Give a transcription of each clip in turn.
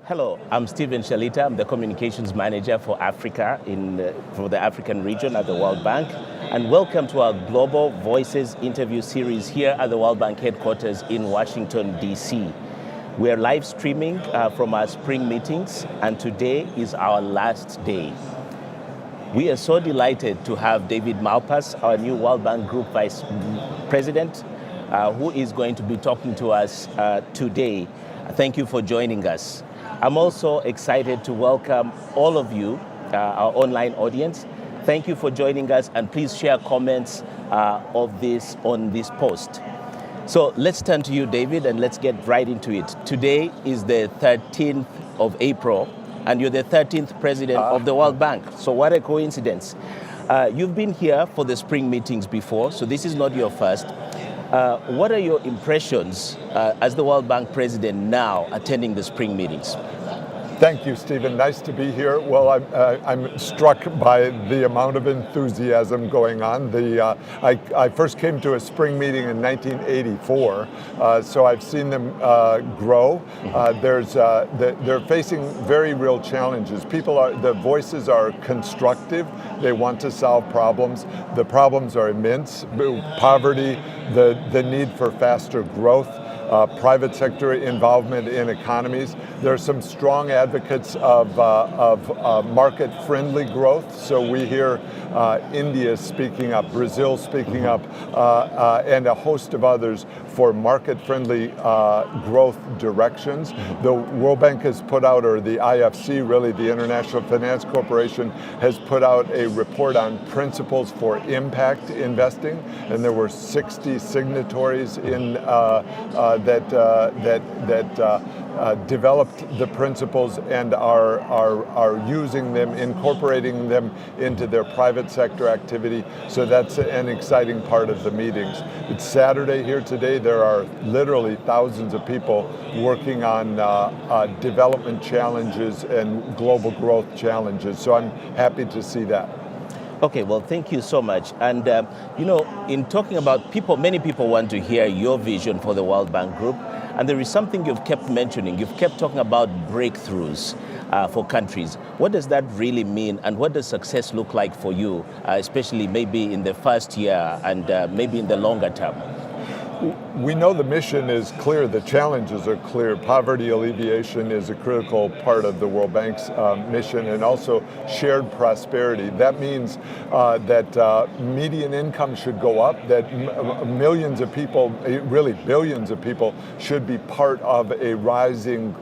Hello, I'm Stephen Shalita. I'm the Communications Manager for Africa for the African region at the World Bank. And welcome to our Global Voices interview series here at the World Bank headquarters in Washington, D.C. We are live streaming from our spring meetings, and today is our last day. We are so delighted to have David Malpass, our new World Bank Group Vice President, who is going to be talking to us today. Thank you for joining us. I'm also excited to welcome all of you, our online audience. Thank you for joining us, and please share comments on this post. So let's turn to you, David, and let's get right into it. Today is the 13th of April, and you're the 13th president of the World Bank. So what a coincidence. You've been here for the spring meetings before, so this is not your first. What are your impressions as the World Bank president now attending the spring meetings? Thank you, Stephen. Nice to be here. Well, I'm struck by the amount of enthusiasm going on. I first came to a spring meeting in 1984, so I've seen them grow. They're facing very real challenges. The voices are constructive. They want to solve problems. The problems are immense: poverty, the need for faster growth, private sector involvement in economies. There are some strong advocates of market-friendly growth. So we hear India speaking up, Brazil speaking up, and a host of others for market-friendly growth directions. The World Bank has put out, or the IFC, really the International Finance Corporation, has put out a report on principles for impact investing, and there were 60 signatories in that developed the principles and are using them, incorporating them into their private sector activity. So that's an exciting part of the meetings. It's Saturday here today. There are literally thousands of people working on development challenges and global growth challenges. So I'm happy to see that. Okay, well, thank you so much. And, in talking about people, many people want to hear your vision for the World Bank Group. And there is something you've kept mentioning. You've kept talking about breakthroughs for countries. What does that really mean? And what does success look like for you, especially maybe in the first year and maybe in the longer term? We know the mission is clear, the challenges are clear. Poverty alleviation is a critical part of the World Bank's mission, and also shared prosperity. That means that median income should go up, that millions of people, really billions of people, should be part of a rising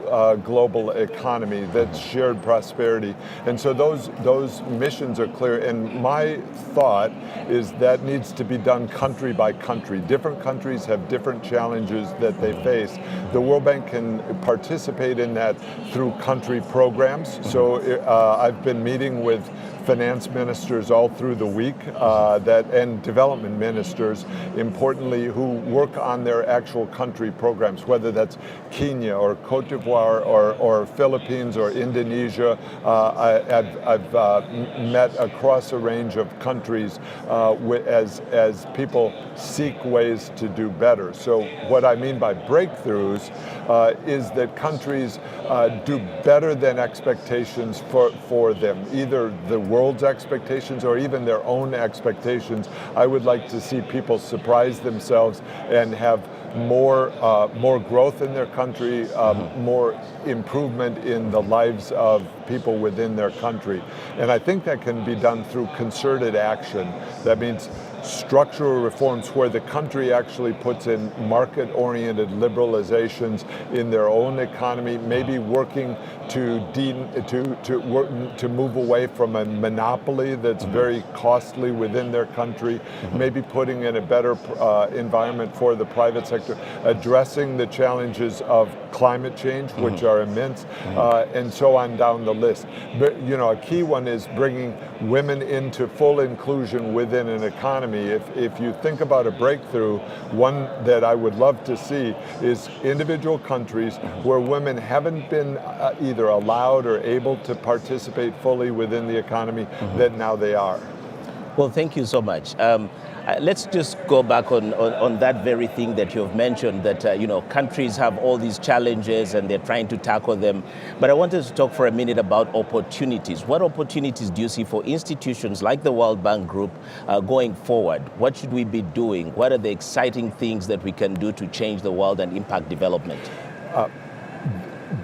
global economy. That's shared prosperity. And so those missions are clear, and my thought is that needs to be done country by country. Different countries have different challenges that they face. The World Bank can participate in that through country programs. So I've been meeting with finance ministers all through the week and development ministers, importantly, who work on their actual country programs, whether that's Kenya or Cote d'Ivoire or Philippines or Indonesia. I've met across a range of countries as people seek ways to do better. So what I mean by breakthroughs is that countries do better than expectations for them, either the world's expectations or even their own expectations. I would like to see people surprise themselves and have more growth in their country, more improvement in the lives of people within their country. And I think that can be done through concerted action. That means structural reforms where the country actually puts in market-oriented liberalizations in their own economy, maybe working to move away from a monopoly that's very costly within their country, maybe putting in a better environment for the private sector, addressing the challenges of climate change, which are immense, and so on down the list. But a key one is bringing women into full inclusion within an economy. If you think about a breakthrough, one that I would love to see is individual countries where women haven't been either allowed or able to participate fully within the economy, that now they are. Well, thank you so much. Let's just go back on that very thing that you've mentioned, that countries have all these challenges and they're trying to tackle them. But I wanted to talk for a minute about opportunities. What opportunities do you see for institutions like the World Bank Group going forward? What should we be doing? What are the exciting things that we can do to change the world and impact development?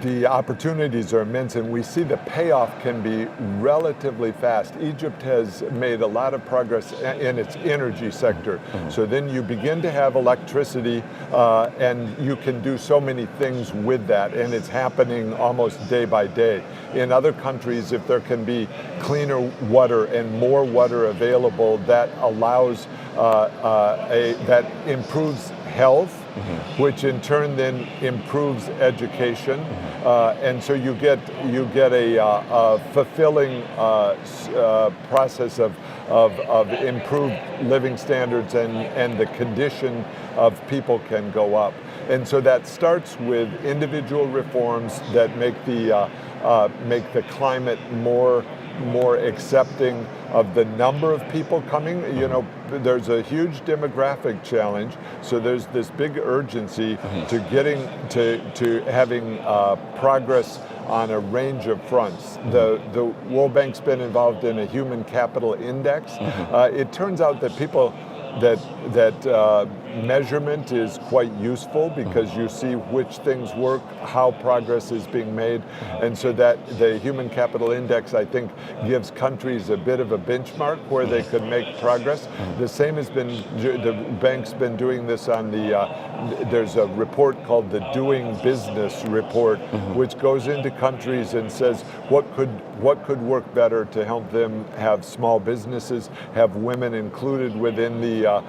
The opportunities are immense, and we see the payoff can be relatively fast. Egypt has made a lot of progress in its energy sector. So then you begin to have electricity, and you can do so many things with that, and it's happening almost day by day. In other countries, if there can be cleaner water and more water available, that allows that improves health, which in turn then improves education, and so you get a fulfilling process of improved living standards, and the condition of people can go up. And so that starts with individual reforms that make the climate more accepting of the number of people coming. There's a huge demographic challenge, so there's this big urgency to getting to having progress on a range of fronts. The World Bank's been involved in a human capital index. It turns out that that measurement is quite useful, because you see which things work, how progress is being made, and so that the Human Capital Index, I think, gives countries a bit of a benchmark where they could make progress. The same has been, the bank's been doing this on there's a report called the Doing Business Report, which goes into countries and says what could work better to help them have small businesses, have women included within the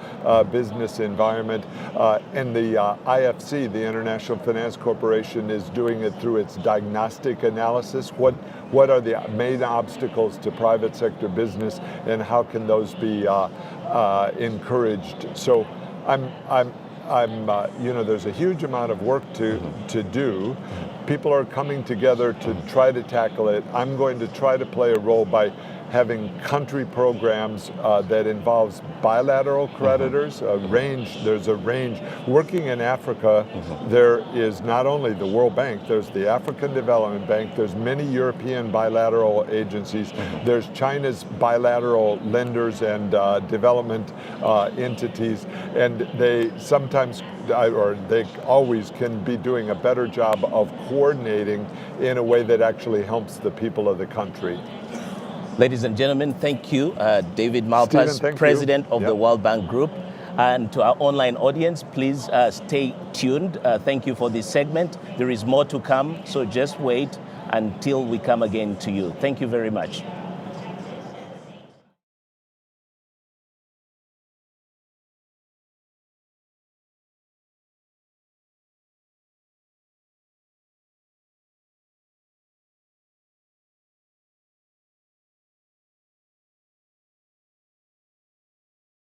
business environment. And the IFC, the International Finance Corporation, is doing it through its diagnostic analysis. What are the main obstacles to private sector business, and how can those be encouraged? So there's a huge amount of work to do. People are coming together to try to tackle it. I'm going to try to play a role by having country programs that involves bilateral creditors, there's a range. Working in Africa, there is not only the World Bank, there's the African Development Bank, there's many European bilateral agencies, there's China's bilateral lenders and development entities, and they sometimes, or they always can be doing a better job of coordinating in a way that actually helps the people of the country. Ladies and gentlemen, thank you, David Malpass, President of the World Bank Group. And to our online audience, please stay tuned. Thank you for this segment. There is more to come, so just wait until we come again to you. Thank you very much.